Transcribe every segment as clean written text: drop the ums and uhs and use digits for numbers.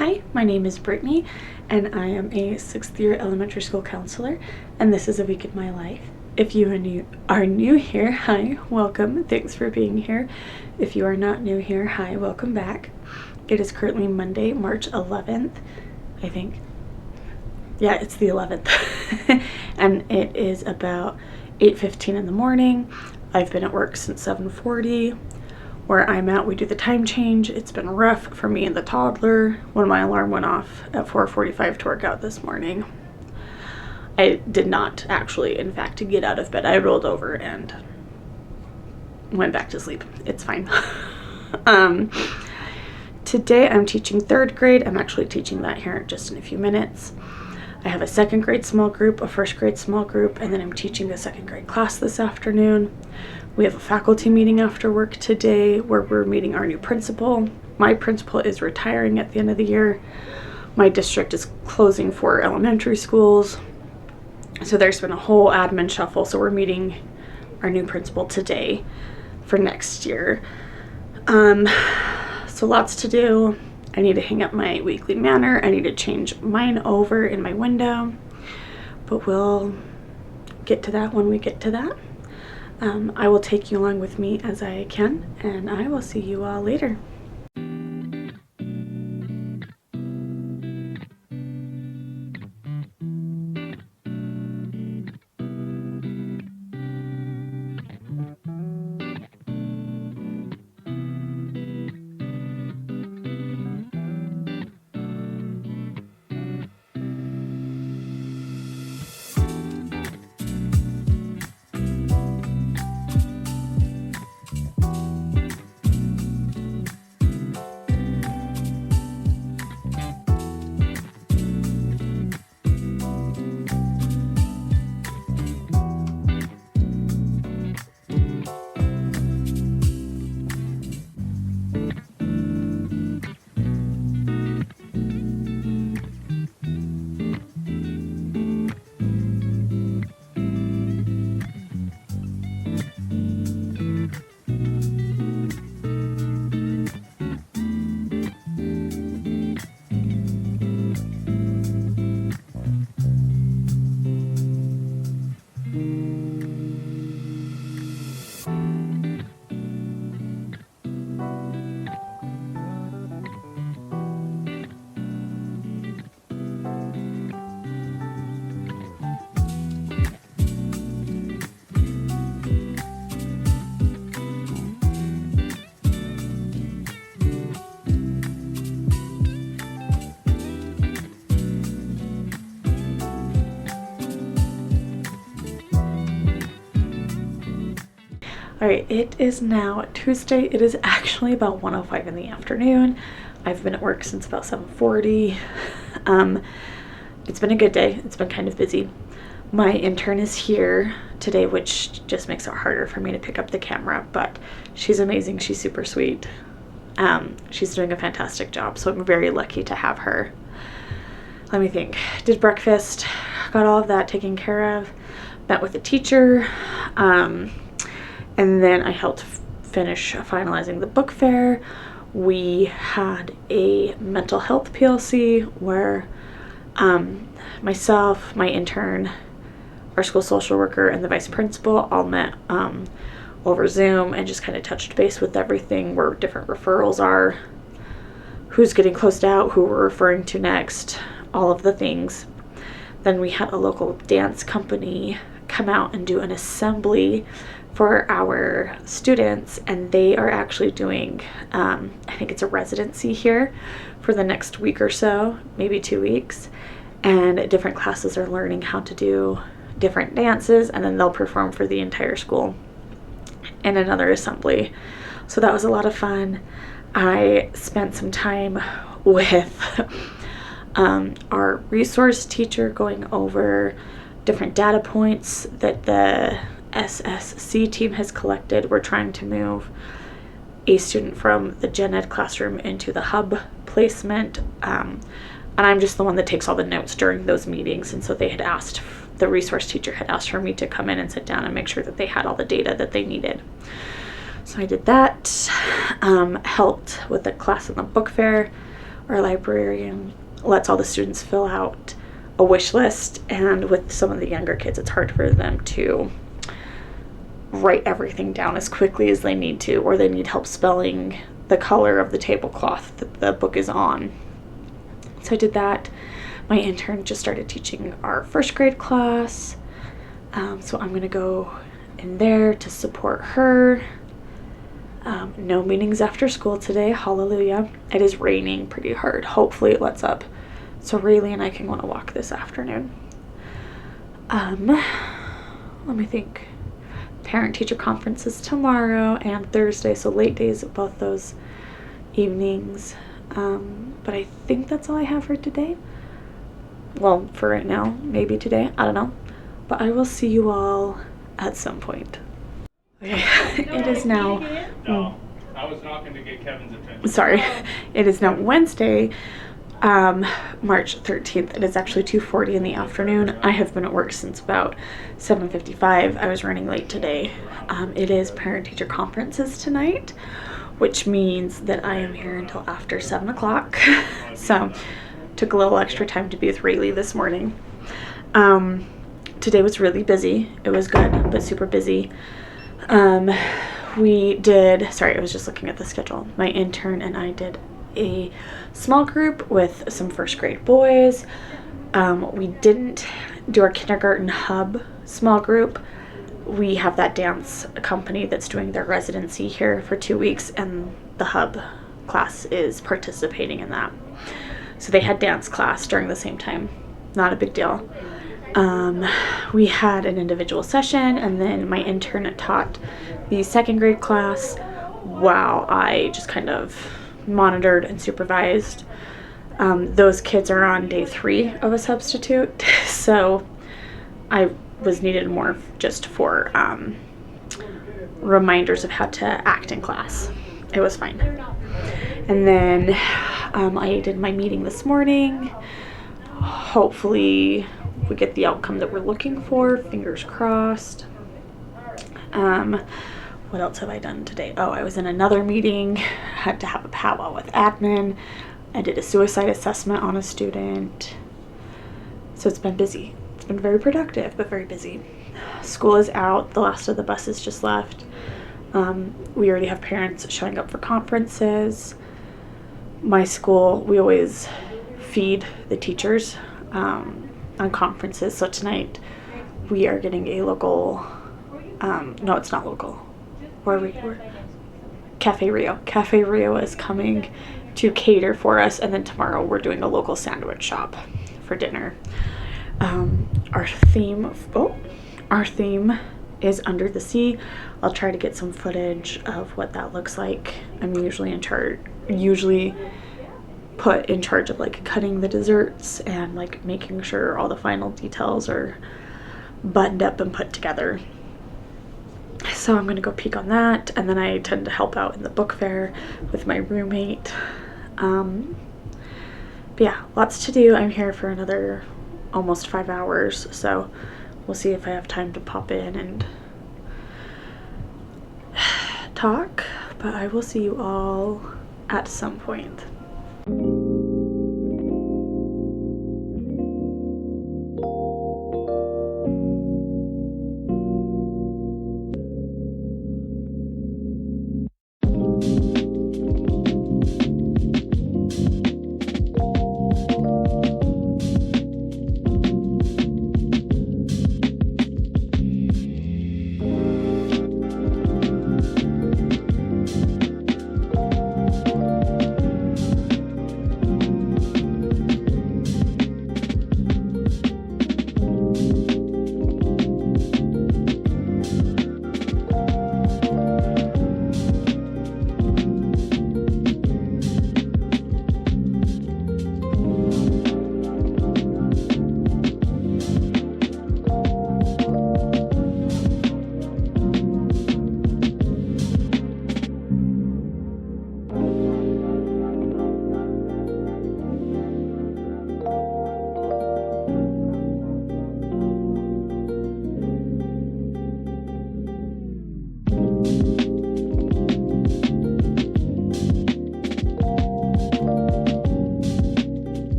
Hi, my name is Brittany, and I am a 6th year elementary school counselor, and this is a week in my life. If you are new here, hi, welcome, thanks for being here. If you are not new here, hi, welcome back. It is currently Monday, March 11th, I think. Yeah, it's the 11th, and it is about 8:15 in the morning. I've been at work since 7:40. Where I'm at, we do the time change. It's been rough for me and the toddler when my alarm went off at 4:45 to work out this morning. I did not actually, in fact, get out of bed. I rolled over and went back to sleep. It's fine. Today I'm teaching 3rd grade. I'm actually teaching that here just in a few minutes. I have a 2nd grade small group, a 1st grade small group, and then I'm teaching a 2nd grade class this afternoon. We have a faculty meeting after work today where we're meeting our new principal. My principal is retiring at the end of the year. My district is closing for elementary schools. So there's been a whole admin shuffle. So we're meeting our new principal today for next year. So lots to do. I need to hang up my weekly manner. I need to change mine over in my window. But we'll get to that when we get to that. I will take you along with me as I can, and I will see you all later. Alright, it is now Tuesday. It is actually about 1:05 in the afternoon. I've been at work since about 7:40. It's been a good day. It's been kind of busy. My intern is here today, which just makes it harder for me to pick up the camera, but she's amazing. She's super sweet. She's doing a fantastic job, so I'm very lucky to have her. Let me think. Did breakfast, got all of that taken care of, met with the teacher, and then I helped finish finalizing the book fair. We had a mental health PLC where myself, my intern, our school social worker, and the vice principal all met over Zoom and just kind of touched base with everything, where different referrals are, who's getting closed out, who we're referring to next, all of the things. Then we had a local dance company come out and do an assembly for our students, and they are actually doing I think it's a residency here for the next week or so, maybe 2 weeks, and different classes are learning how to do different dances, and then they'll perform for the entire school in another assembly. So that was a lot of fun. I spent some time with our resource teacher going over different data points that the SSC team has collected. We're trying to move a student from the gen ed classroom into the hub placement, and I'm just the one that takes all the notes during those meetings, and so they had asked, the resource teacher had asked for me to come in and sit down and make sure that they had all the data that they needed. So I did that, helped with the class in the book fair. our librarian lets all the students fill out a wish list, and with some of the younger kids, it's hard for them to write everything down as quickly as they need to, or they need help spelling the color of the tablecloth that the book is on. So I did that. My intern just started teaching our first grade class, so I'm going to go in there to support her. No meetings after school today, hallelujah. It is raining pretty hard. Hopefully it lets up so Rayleigh and I can go on a walk this afternoon. Let me think. Parent-teacher conferences tomorrow and Thursday, so late days of both those evenings. But I think that's all I have for today. Well, for right now, maybe today, I don't know. But I will see you all at some point. Okay, it is now... No, I was not going to get Kevin's attention. Sorry, it is now Wednesday, March 13th. It is actually 2:40 in the afternoon. I have been at work since about 7:55. I was running late today. It is parent-teacher conferences tonight, which means that I am here until after 7 o'clock. So, took a little extra time to be with Rayleigh this morning. Today was really busy. It was good, but super busy. Sorry, I was just looking at the schedule. My intern and I did a small group with some first grade boys. We didn't do our kindergarten hub small group. We have that dance company that's doing their residency here for 2 weeks, and the hub class is participating in that. So they had dance class during the same time. Not a big deal. We had an individual session, and then my intern taught the second grade class while I just kind of monitored and supervised. Those kids are on day 3 of a substitute, so I was needed more just for reminders of how to act in class. It was fine. And then I did my meeting this morning. Hopefully we get the outcome that we're looking for. Fingers crossed. What else have I done today? Oh, I was in another meeting. Had to have a powwow with admin. I did a suicide assessment on a student. So it's been busy. It's been very productive, but very busy. School is out. The last of the buses just left. We already have parents showing up for conferences. My school, we always feed the teachers on conferences. So tonight we are getting a local, no, it's not local. Where are we? Cafe Rio. Cafe Rio is coming to cater for us, and then tomorrow we're doing a local sandwich shop for dinner. Our theme is Under the Sea. I'll try to get some footage of what that looks like. I'm usually put in charge of like cutting the desserts and like making sure all the final details are buttoned up and put together. So I'm gonna go peek on that, and then I tend to help out in the book fair with my roommate. But yeah, lots to do. I'm here for another almost 5 hours, so we'll see if I have time to pop in and talk, but I will see you all at some point.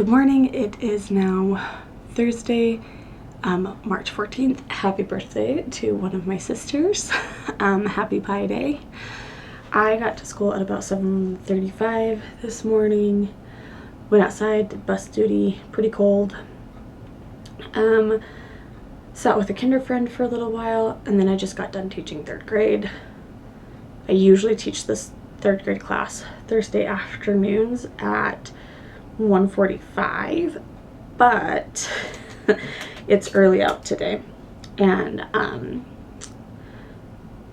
Good morning. It is now Thursday, March 14th. Happy birthday to one of my sisters. Happy Pi Day. I got to school at about 7:35 this morning. Went outside, did bus duty, pretty cold. Sat with a kinder friend for a little while, and then I just got done teaching 3rd grade. I usually teach this 3rd grade class Thursday afternoons at 1:45, but it's early out today, and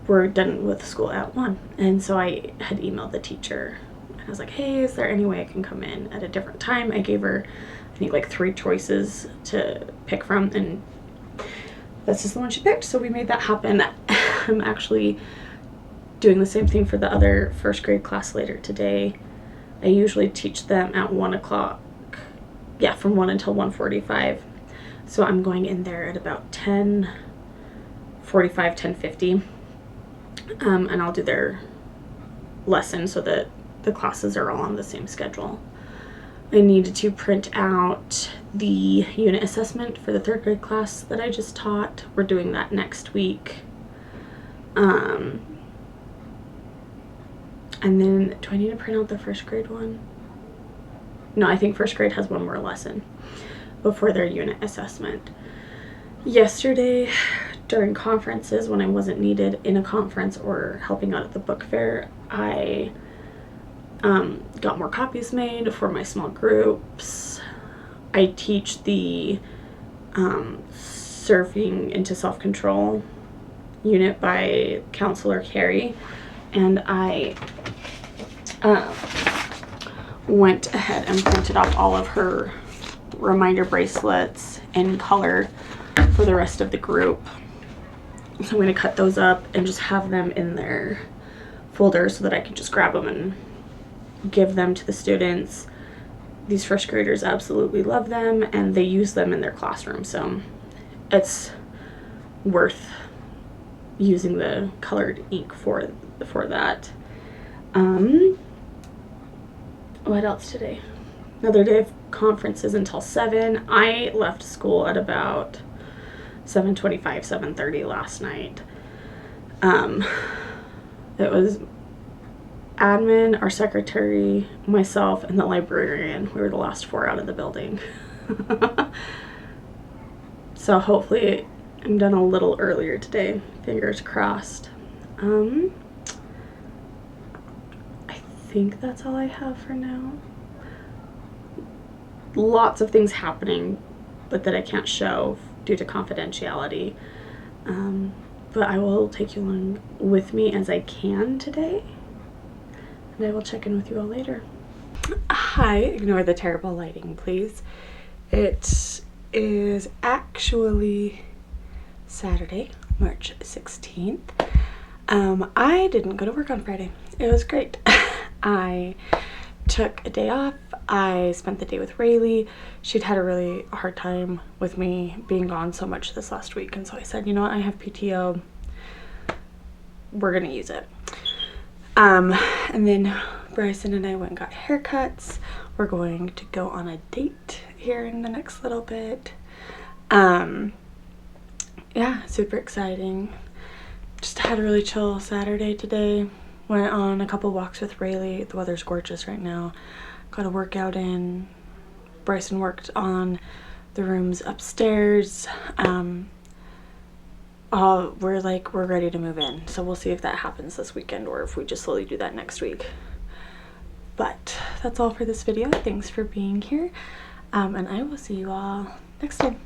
we're done with school at 1. And so I had emailed the teacher, and I was like, hey, is there any way I can come in at a different time? I gave her, I think, like 3 choices to pick from, and that's just the one she picked, so we made that happen. I'm actually doing the same thing for the other 1st grade class later today. I usually teach them at 1 o'clock. Yeah, from 1 until 1:45. So I'm going in there at about 10:45, 10:50. And I'll do their lesson so that the classes are all on the same schedule. I needed to print out the unit assessment for the 3rd grade class that I just taught. We're doing that next week. And then, do I need to print out the 1st grade one? No, I think 1st grade has one more lesson before their unit assessment. Yesterday, during conferences, when I wasn't needed in a conference or helping out at the book fair, I got more copies made for my small groups. I teach the Surfing into Self-Control unit by Counselor Carrie, and I went ahead and printed off all of her reminder bracelets in color for the rest of the group. So I'm going to cut those up and just have them in their folder so that I can just grab them and give them to the students. These 1st graders absolutely love them, and they use them in their classroom, so it's worth using the colored ink for that. What else today? Another day of conferences until 7. I left school at about 7:25, 7:30 last night. It was admin, our secretary, myself, and the librarian. We were the last 4 out of the building. So hopefully I'm done a little earlier today. Fingers crossed. I think that's all I have for now. Lots of things happening, but that I can't show due to confidentiality. But I will take you along with me as I can today, and I will check in with you all later. Hi, ignore the terrible lighting, please. It is actually Saturday, March 16th. I didn't go to work on Friday. It was great. I took a day off. I spent the day with Rayleigh. She'd had a really hard time with me being gone so much this last week, and so I said, you know what, I have PTO. We're gonna use it. And then Bryson and I went and got haircuts. We're going to go on a date here in the next little bit. Yeah, super exciting. Just had a really chill Saturday today. Went on a couple walks with Rayleigh. The weather's gorgeous right now. Got a workout in. Bryson worked on the rooms upstairs. We're ready to move in. So we'll see if that happens this weekend or if we just slowly do that next week. But that's all for this video. Thanks for being here. And I will see you all next time.